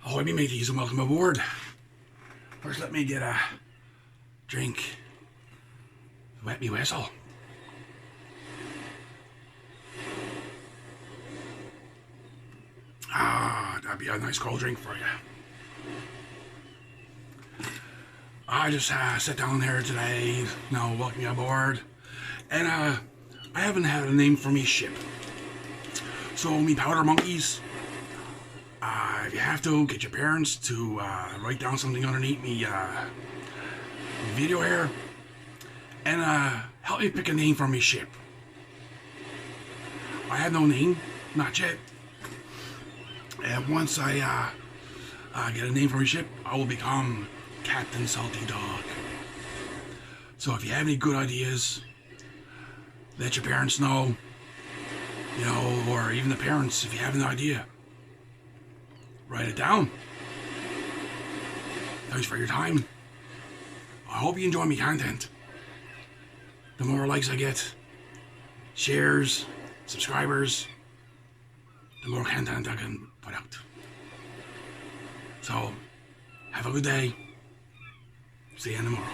Ahoy, me mateys, and welcome aboard. First, let me get a drink. Wet me whistle. Ah, that'd be a nice cold drink for you. I just sat down here today, welcome you aboard, and I haven't had a name for me ship. So, me powder monkeys, if you have to, get your parents to write down something underneath me video here, and help me pick a name for me ship. I have no name, not yet. And once I get a name for my ship, I will become Captain Salty Dog. So if you have any good ideas, let your parents know, or even the parents, if you have an idea, write it down. Thanks for your time. I hope you enjoy my content. The more likes I get, shares, subscribers, the more content I can put out. So, have a good day. See you tomorrow.